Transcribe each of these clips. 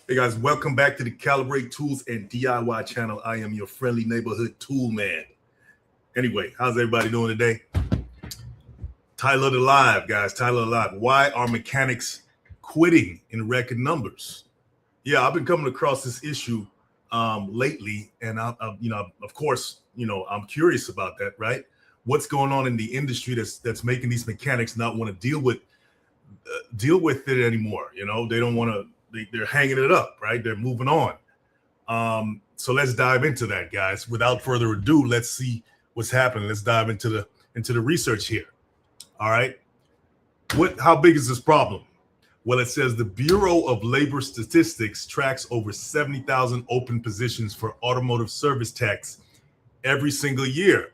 Hey guys, welcome back to the Calibrate Tools and DIY channel. I am your friendly neighborhood tool man. Anyway, how's everybody doing today? Tyler the Live, guys. Tyler the Live. Why are mechanics quitting in record numbers? Yeah, I've been coming across this issue lately, and of course, I'm curious about that. Right? What's going on in the industry that's making these mechanics not want to deal with it anymore? They don't want to. They're hanging it up, right? They're moving on. So let's dive into that, guys. Without further ado, let's see what's happening. Let's dive into the research here. All right. How big is this problem? Well, it says the Bureau of Labor Statistics tracks over 70,000 open positions for automotive service techs every single year.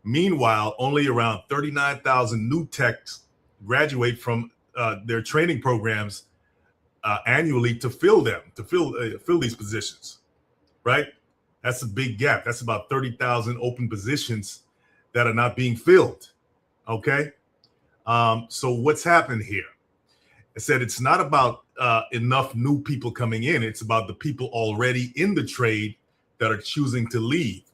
Meanwhile, only around 39,000 new techs graduate from their training programs annually to fill these positions, right? That's a big gap. That's about 30,000 open positions that are not being filled. Okay. So what's happened here? I said it's not about enough new people coming in. It's about the people already in the trade that are choosing to leave.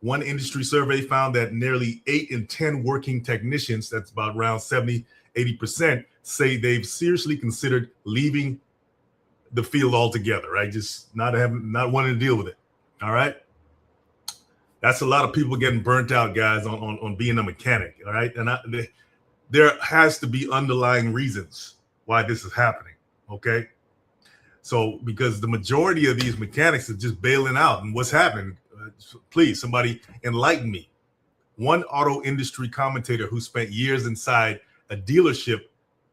One industry survey found that nearly 8 in 10 working technicians, that's about around 80%, say they've seriously considered leaving the field altogether, right? Just not wanting to deal with it. All right. That's a lot of people getting burnt out, guys, on being a mechanic. All right. And there has to be underlying reasons why this is happening. Okay. So because the majority of these mechanics are just bailing out. And what's happened? Please, somebody enlighten me. One auto industry commentator who spent years inside a dealership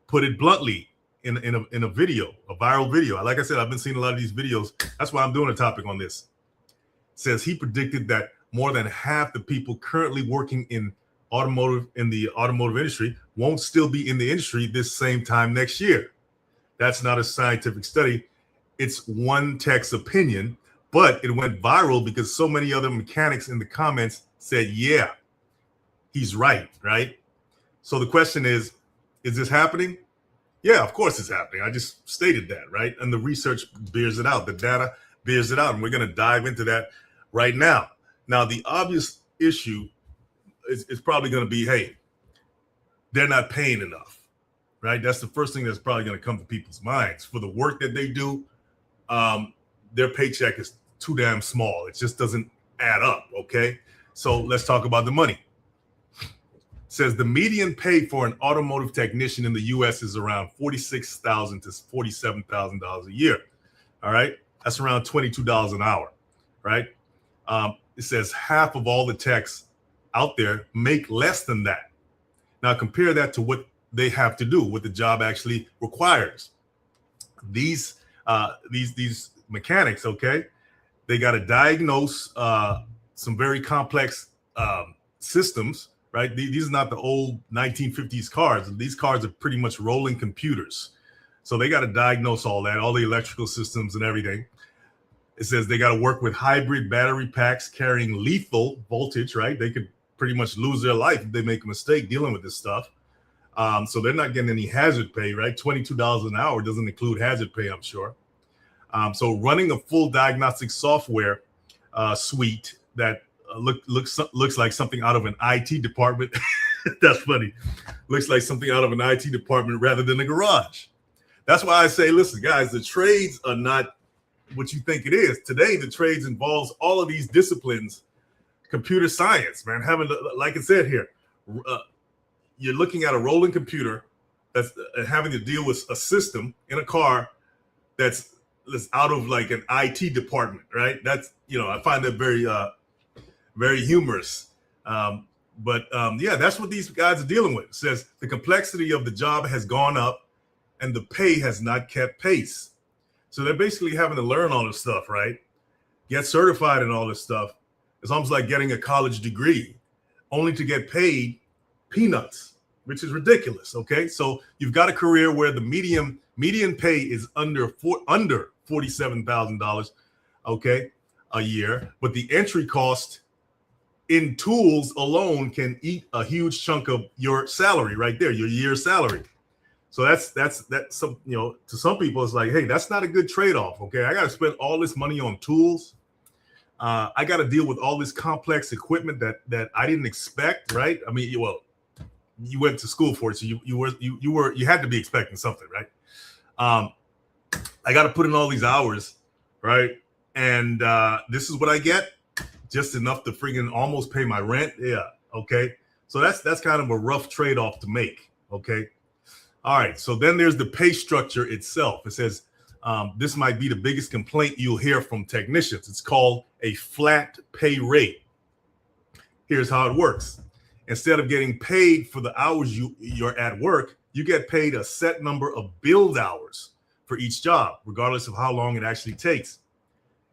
put it bluntly in a video, a viral video. Like I said, I've been seeing a lot of these videos. That's why I'm doing a topic on this. Says he predicted that more than half the people currently working in the automotive industry won't still be in the industry this same time next year. That's not a scientific study. It's one tech's opinion, but it went viral because so many other mechanics in the comments said, yeah, he's right? So the question is this happening? Yeah, of course it's happening. I just stated that, right? And the research bears it out. The data bears it out. And we're going to dive into that right now. Now, the obvious issue is probably going to be, hey, they're not paying enough, right? That's the first thing that's probably going to come to people's minds. For the work that they do, their paycheck is too damn small. It just doesn't add up, okay? So let's talk about the money. Says the median pay for an automotive technician in the U.S. is around $46,000 to $47,000 a year. All right, that's around $22 an hour, right? It says half of all the techs out there make less than that. Now compare that to what they have to do, what the job actually requires. These mechanics, okay, they got to diagnose some very complex systems. Right? These are not the old 1950s cars. These cars are pretty much rolling computers. So they got to diagnose all that, all the electrical systems and everything. It says they got to work with hybrid battery packs carrying lethal voltage, right? They could pretty much lose their life if they make a mistake dealing with this stuff. So they're not getting any hazard pay, right? $22 an hour doesn't include hazard pay, I'm sure. So running a full diagnostic software suite that looks like something out of an IT department. That's funny. Looks like something out of an IT department rather than a garage. That's why I say, listen, guys, the trades are not what you think it is. Today, the trades involves all of these disciplines. Computer science, man. Like I said here, you're looking at a rolling computer that's having to deal with a system in a car that's out of like an IT department, right? That's, I find that very humorous. Yeah, that's what these guys are dealing with. It says the complexity of the job has gone up and the pay has not kept pace. So they're basically having to learn all this stuff, right? Get certified and all this stuff. It's almost like getting a college degree only to get paid peanuts, which is ridiculous. Okay. So you've got a career where the median pay is under $47,000, okay, a year, but the entry cost in tools alone can eat a huge chunk of your salary right there, your year's salary. So that's some, you know, to some people it's like, hey, that's not a good trade-off. Okay, I got to spend all this money on tools. I got to deal with all this complex equipment that I didn't expect. Right? I mean, well, you went to school for it, so you had to be expecting something, right? I got to put in all these hours, right? And this is what I get, just enough to freaking almost pay my rent. Yeah, okay. So that's kind of a rough trade-off to make. Okay. All right. So then there's the pay structure itself. It says this might be the biggest complaint you'll hear from technicians. It's called a flat pay rate. Here's how it works. Instead of getting paid for the hours you're at work, you get paid a set number of billed hours for each job, regardless of how long it actually takes.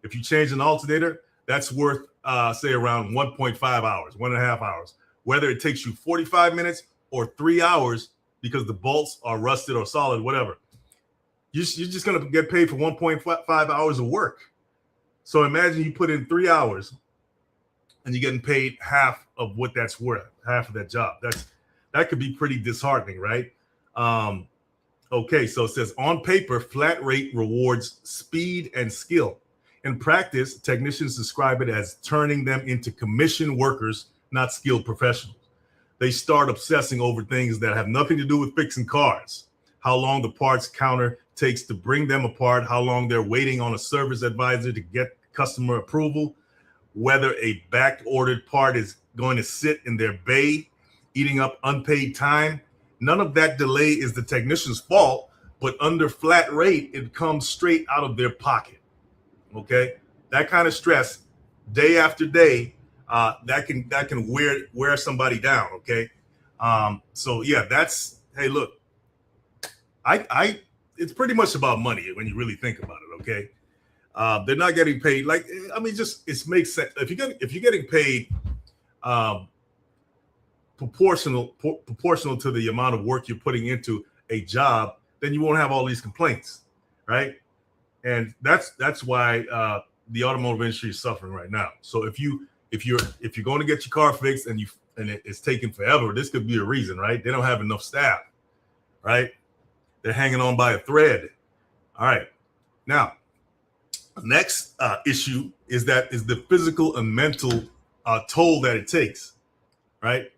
If you change an alternator, that's worth, say, around 1.5 hours, 1.5 hours, whether it takes you 45 minutes or 3 hours because the bolts are rusted or solid, whatever. You're just going to get paid for 1.5 hours of work. So imagine you put in 3 hours and you're getting paid half of what that's worth, half of that job. That could be pretty disheartening, right? Okay, so it says on paper, flat rate rewards speed and skill. In practice, technicians describe it as turning them into commission workers, not skilled professionals. They start obsessing over things that have nothing to do with fixing cars, how long the parts counter takes to bring them apart, how long they're waiting on a service advisor to get customer approval, whether a back-ordered part is going to sit in their bay, eating up unpaid time. None of that delay is the technician's fault, but under flat rate, it comes straight out of their pocket. Okay, that kind of stress, day after day, that can wear somebody down. Okay, so yeah, that's, hey, look, I it's pretty much about money when you really think about it. Okay, they're not getting paid like, I mean, just it makes sense if you're getting paid proportional to the amount of work you're putting into a job, then you won't have all these complaints, right? And that's why the automotive industry is suffering right now. So if you're going to get your car fixed and it's taking forever, this could be a reason, right? They don't have enough staff, right? They're hanging on by a thread. All right. Now, next issue is the physical and mental toll that it takes, right?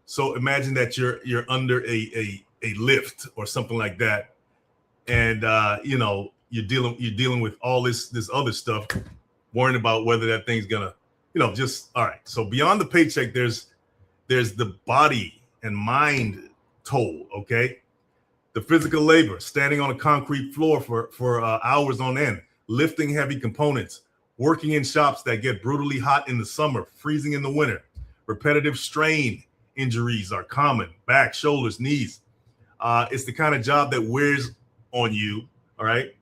So imagine that you're under a lift or something like that, and you know, you're dealing with all this other stuff, worrying about whether that thing's gonna, you know, just all right. So beyond the paycheck, there's the body and mind toll. Okay, the physical labor, standing on a concrete floor for hours on end, lifting heavy components, working in shops that get brutally hot in the summer, freezing in the winter, repetitive strain injuries are common, back, shoulders, knees. It's the kind of job that wears on you, all right?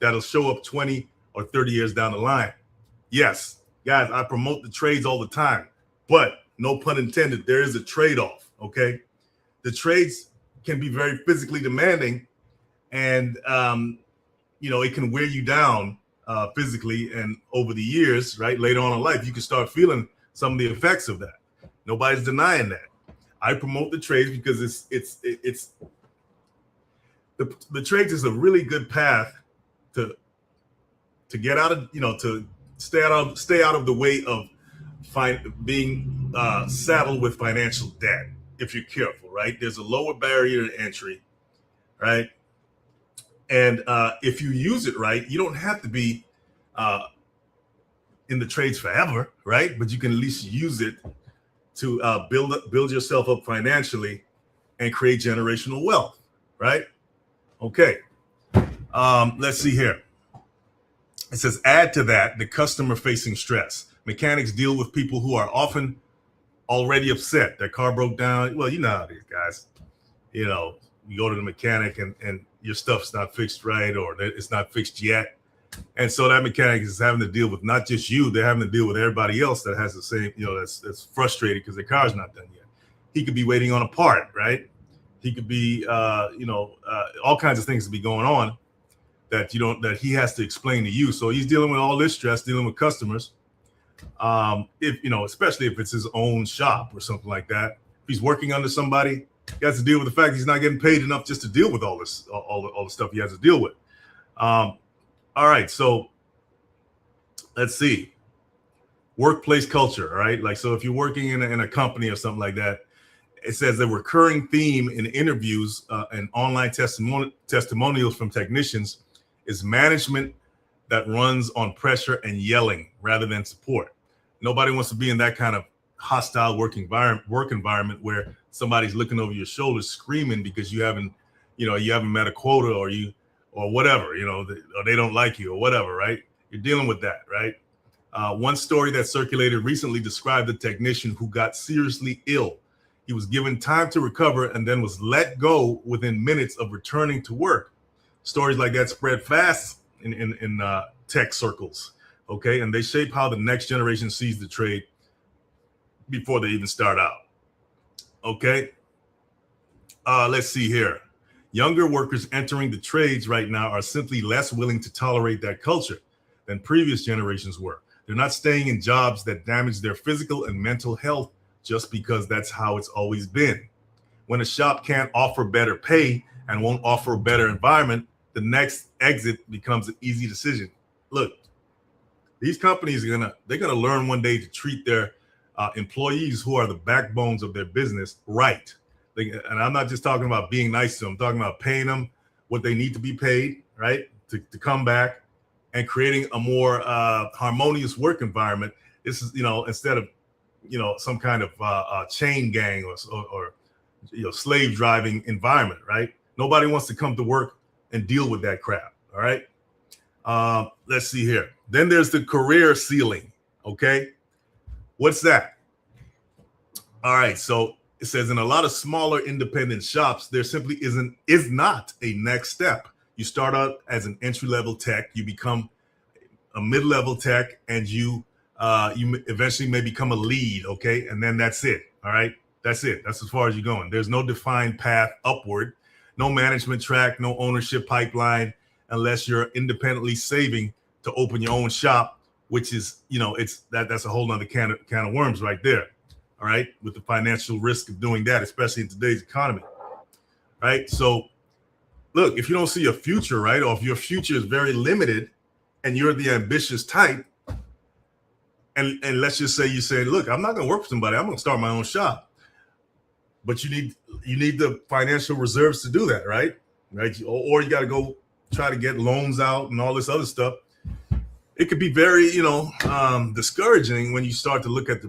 That'll show up 20 or 30 years down the line. Yes, guys, I promote the trades all the time, but no pun intended, there is a trade-off, okay? The trades can be very physically demanding, and you know, it can wear you down physically, and over the years, right, later on in life, you can start feeling some of the effects of that. Nobody's denying that. I promote the trades because it's the trades is a really good path to get out of, you know, to stay out of the way of being saddled with financial debt if you're careful, right? There's a lower barrier to entry, right? And if you use it right, you don't have to be in the trades forever, right? But you can at least use it to build yourself up financially and create generational wealth, right? Okay. Let's see here. It says, add to that the customer-facing stress. Mechanics deal with people who are often already upset. Their car broke down. Well, you know how these guys, you know, you go to the mechanic and your stuff's not fixed right, or it's not fixed yet. And so that mechanic is having to deal with not just you, they're having to deal with everybody else that has the same, you know, that's frustrated because their car's not done yet. He could be waiting on a part, right? He could be, you know, all kinds of things to be going on that he has to explain to you. So he's dealing with all this stress, dealing with customers. If, you know, especially if it's his own shop or something like that. If he's working under somebody, He has to deal with the fact he's not getting paid enough just to deal with all this, all the stuff he has to deal with. All right, so let's see. Workplace culture, all right? Like, so if you're working in a company or something like that, it says the recurring theme in interviews and online testimonials from technicians is management that runs on pressure and yelling rather than support. Nobody wants to be in that kind of hostile work environment where somebody's looking over your shoulder screaming because you haven't met a quota or whatever, or they don't like you or whatever, right? You're dealing with that, right? One story that circulated recently described a technician who got seriously ill. He was given time to recover and then was let go within minutes of returning to work. Stories like that spread fast in tech circles, okay? And they shape how the next generation sees the trade before they even start out, okay? Let's see here. Younger workers entering the trades right now are simply less willing to tolerate that culture than previous generations were. They're not staying in jobs that damage their physical and mental health just because that's how it's always been. When a shop can't offer better pay and won't offer a better environment, the next exit becomes an easy decision. Look, these companies they're gonna learn one day to treat their employees, who are the backbones of their business, right. And I'm not just talking about being nice to them. I'm talking about paying them what they need to be paid, right, to come back, and creating a more harmonious work environment. This is, instead of, some kind of chain gang or slave driving environment, right? Nobody wants to come to work and deal with that crap. All right. Let's see here. Then there's the career ceiling. Okay. What's that? All right. So it says in a lot of smaller independent shops, there simply is not a next step. You start out as an entry-level tech, you become a mid-level tech, and you eventually may become a lead, okay? And then that's it, all right? That's it. That's as far as you're going. There's no defined path upward, no management track, no ownership pipeline, unless you're independently saving to open your own shop, which is, that's a whole nother can of worms right there, all right? With the financial risk of doing that, especially in today's economy, right? So, look, if you don't see a future, right, or if your future is very limited and you're the ambitious type, and let's just say you say, look, I'm not going to work for somebody. I'm going to start my own shop. But you need the financial reserves to do that, right? Right? Or you got to go try to get loans out and all this other stuff. It could be very, discouraging when you start to look at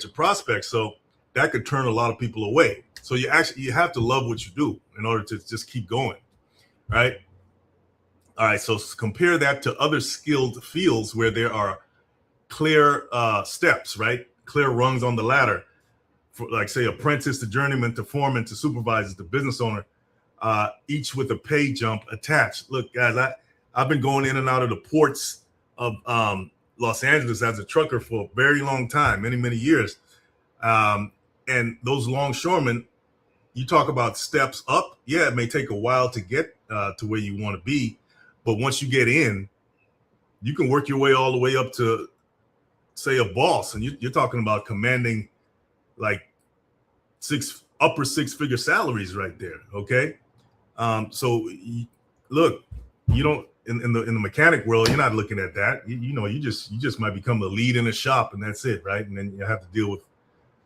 your prospects. So that could turn a lot of people away. So you have to love what you do in order to just keep going. Right. All right. So compare that to other skilled fields where there are clear steps, right? Clear rungs on the ladder, for, like, say, apprentice to journeyman to foreman to supervisor to business owner, each with a pay jump attached. Look, guys, I've been going in and out of the ports of Los Angeles as a trucker for a very long time, many, many years. And those longshoremen, you talk about steps up. Yeah, it may take a while to get to where you want to be. But once you get in, you can work your way all the way up to, say, a boss. And you're talking about commanding like upper six-figure salaries right there. Okay. So look, you don't, in the mechanic world, you're not looking at that. You just might become a lead in a shop and that's it. Right. And then you have to deal with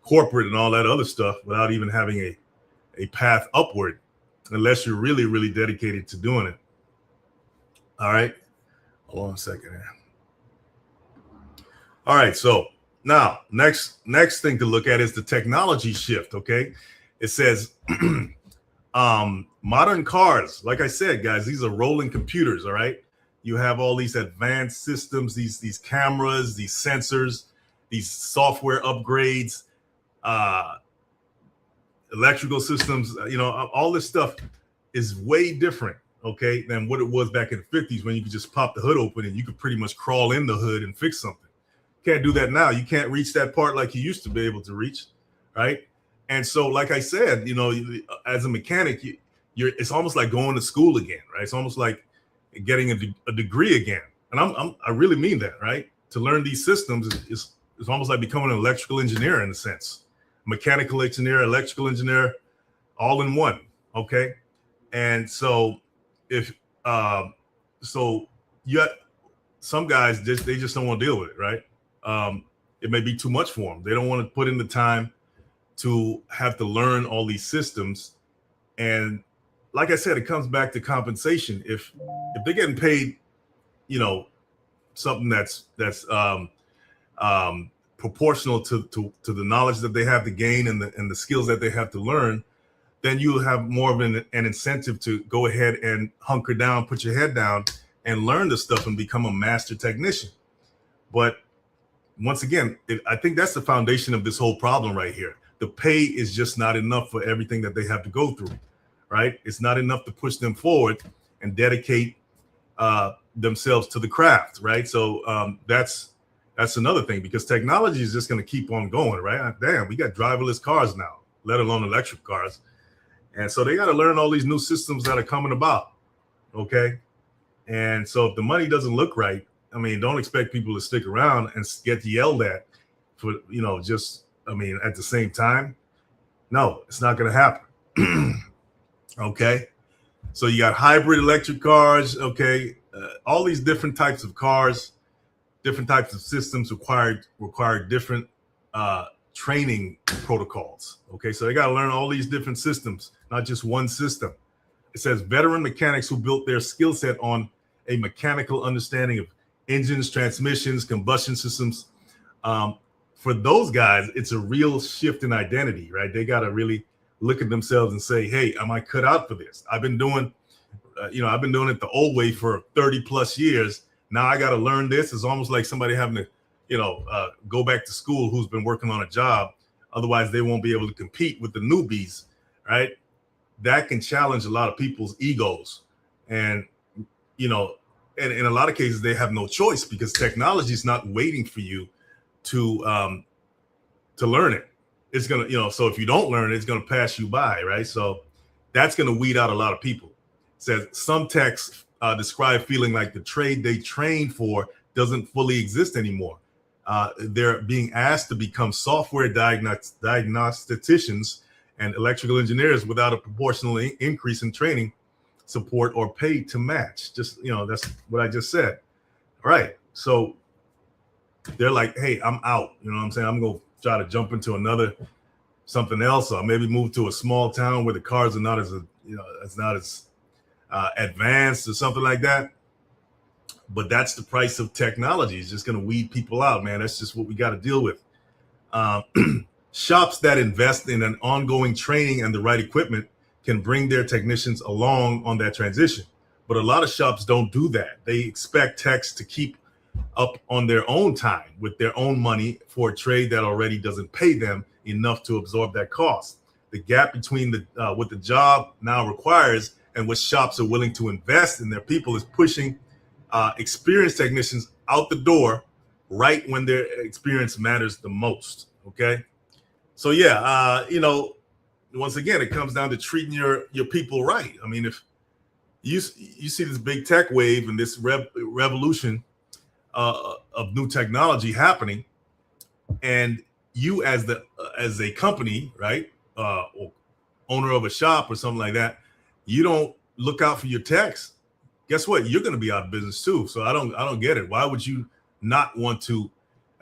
corporate and all that other stuff without even having a path upward, unless you're really, really dedicated to doing it. All right. Hold on a second here. All right. So now next thing to look at is the technology shift. Okay. It says modern cars, like I said, guys, these are rolling computers. All right. You have all these advanced systems, these cameras, these sensors, these software upgrades, electrical systems, all this stuff is way different, okay, than what it was back in the 50s when you could just pop the hood open and you could pretty much crawl in the hood and fix something. Can't do that now. You can't reach that part like you used to be able to reach, right? And so, like I said, as a mechanic, it's almost like going to school again, right? It's almost like getting a degree again. And I really mean that, right? To learn these systems is almost like becoming an electrical engineer in a sense. Mechanical engineer, electrical engineer, all in one. Okay. And so if so yet some guys they just don't want to deal with it, right? It may be too much for them. They don't want to put in the time to have to learn all these systems. And like I said, it comes back to compensation. If they're getting paid, you know, something that's proportional to the knowledge that they have to gain and the skills that they have to learn, then you have more of an incentive to go ahead and hunker down, put your head down, and learn the stuff and become a master technician. But once again, I think that's the foundation of this whole problem right here. The pay is just not enough for everything that they have to go through, right? It's not enough to push them forward and dedicate themselves to the craft, right? So that's another thing, because technology is just going to keep on going, right? Damn, we got driverless cars now, let alone electric cars. And so they got to learn all these new systems that are coming about, okay? And so if the money doesn't look right, I mean, don't expect people to stick around and get yelled at for, you know, just, I mean, at the same time. No, it's not going to happen. Okay. So you got hybrid electric cars. Okay. All these different types of cars, different types of systems require different training protocols. Okay. So they got to learn all these different systems, not just one system. It says veteran mechanics who built their skill set on a mechanical understanding of engines, transmissions, combustion systems. For those guys, it's a real shift in identity, right? They got to really look at themselves and say, hey, am I cut out for this? I've been doing it the old way for 30 plus years. Now I got to learn this. It's almost like somebody having to, go back to school who's been working on a job. Otherwise, they won't be able to compete with the newbies, right? That can challenge a lot of people's egos. And, and in a lot of cases, they have no choice because technology is not waiting for you to learn it. It's going to, so if you don't learn it, it's going to pass you by, right? So that's going to weed out a lot of people. It says some techs describe feeling like the trade they trained for doesn't fully exist anymore. They're being asked to become software diagnosticians and electrical engineers without a proportional increase in training, support, or pay to match. Just, that's what I just said. All right. So they're like, hey, I'm out. You know what I'm saying? I'm going to try to jump into something else, or maybe move to a small town where the cars are not as, it's not as advanced or something like that. But that's the price of technology. It's just going to weed people out, man. That's just what we got to deal with. Shops that invest in an ongoing training and the right equipment can bring their technicians along on that transition. But a lot of shops don't do that. They expect techs to keep up on their own time with their own money for a trade that already doesn't pay them enough to absorb that cost. The gap between what the job now requires and what shops are willing to invest in their people is pushing experienced technicians out the door right when their experience matters the most. Okay. So yeah, once again, it comes down to treating your people right. I mean, if you see this big tech wave and this revolution of new technology happening, and you as a company, right, or owner of a shop or something like that, you don't look out for your techs, guess what? You're going to be out of business too. So I don't get it. Why would you not want to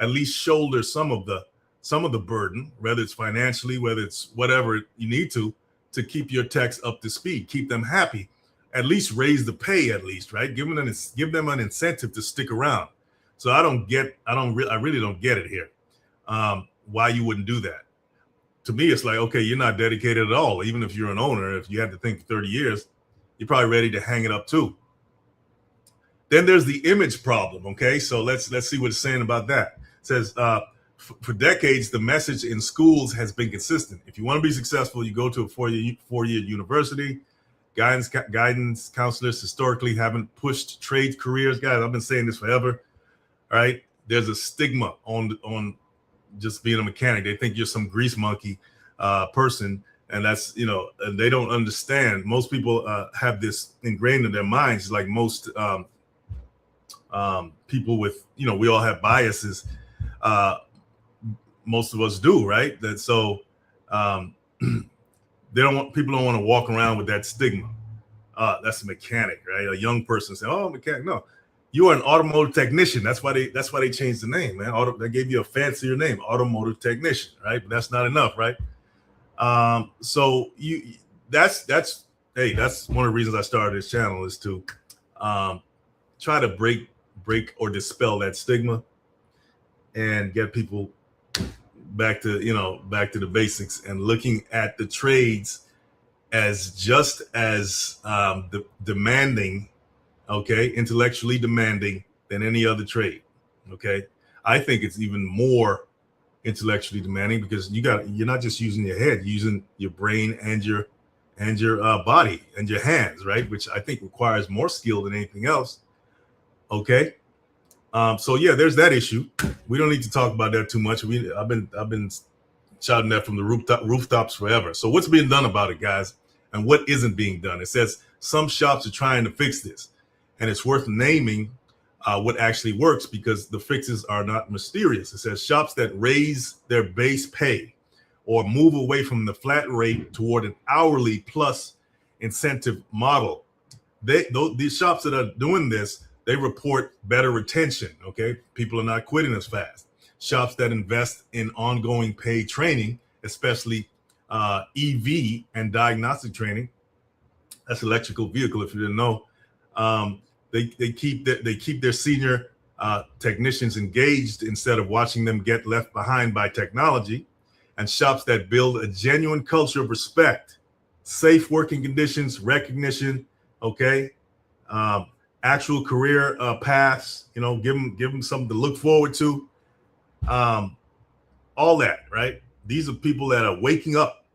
at least shoulder some of the burden, whether it's financially, whether it's whatever you need to keep your techs up to speed, keep them happy, at least raise the pay, at least, right? Give them an incentive to stick around. So I really don't get it here. Why you wouldn't do that? To me, it's like, okay, you're not dedicated at all. Even if you're an owner, if you had to think for 30 years, you're probably ready to hang it up too. Then there's the image problem. Okay, so let's see what it's saying about that. It says, for decades, the message in schools has been consistent. If you want to be successful, you go to a four-year university. Guidance counselors historically haven't pushed trade careers. Guys, I've been saying this forever. All right, there's a stigma on just being a mechanic. They think you're some grease monkey person, and that's and they don't understand. Most people have this ingrained in their minds, like most people with we all have biases. Most of us do, right? That so people don't want to walk around with that stigma. That's a mechanic, right? A young person saying, "Oh, mechanic." No, you are an automotive technician. That's why they changed the name, man. They gave you a fancier name, automotive technician, right? But that's not enough, right? So that's one of the reasons I started this channel, is to try to break or dispel that stigma and get people back to the basics and looking at the trades as just as demanding, okay, intellectually demanding than any other trade. Okay, I think it's even more intellectually demanding because you're not just using your head, you're using your brain and your body and your hands, right? Which I think requires more skill than anything else. Okay, so yeah, there's that issue. We don't need to talk about that too much. I've been shouting that from the rooftops forever. So what's being done about it, guys, and what isn't being done? It says some shops are trying to fix this, and it's worth naming what actually works, because the fixes are not mysterious. It says shops that raise their base pay or move away from the flat rate toward an hourly plus incentive model. These shops that are doing this, they report better retention. Okay, people are not quitting as fast. Shops that invest in ongoing paid training, especially EV and diagnostic training, that's electrical vehicle, if you didn't know, they keep their senior technicians engaged instead of watching them get left behind by technology. And shops that build a genuine culture of respect, safe working conditions, recognition, okay, actual career paths, give them something to look forward to, all that, right? These are people that are waking up,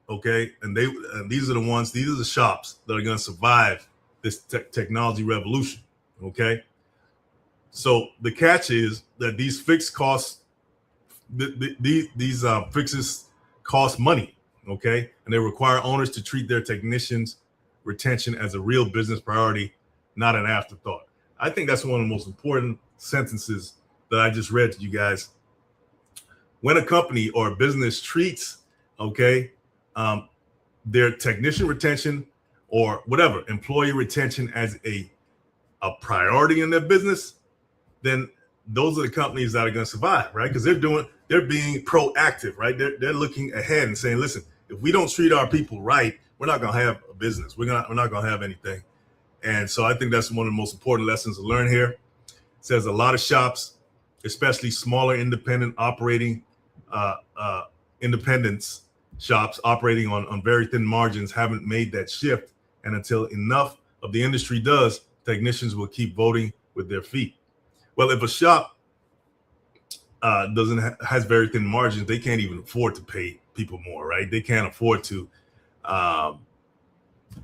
okay, and these are the shops that are going to survive this technology revolution, okay? So the catch is that these fixed costs, these fixes cost money, okay, and they require owners to treat their technicians' retention as a real business priority, not an afterthought. I think that's one of the most important sentences that I just read to you guys. When a company or a business treats, okay, their technician retention or whatever, employee retention as a priority in their business, then those are the companies that are going to survive, right? Because they're being proactive, right? They're looking ahead and saying, listen, if we don't treat our people right, we're not going to have a business. We're not going to have anything. And so I think that's one of the most important lessons to learn here. It says a lot of shops, especially smaller independents shops operating on very thin margins, haven't made that shift. And until enough of the industry does, technicians will keep voting with their feet. Well, if a shop has very thin margins, they can't even afford to pay people more, right? They can't afford to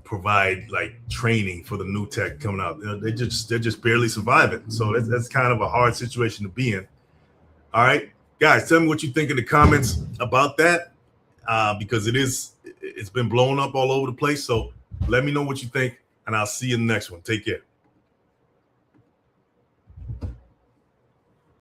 provide like training for the new tech coming out. They're just barely surviving. So that's kind of a hard situation to be in. All right, guys, tell me what you think in the comments about that, because it's been blown up all over the place. So let me know what you think, and I'll see you in the next one. Take care.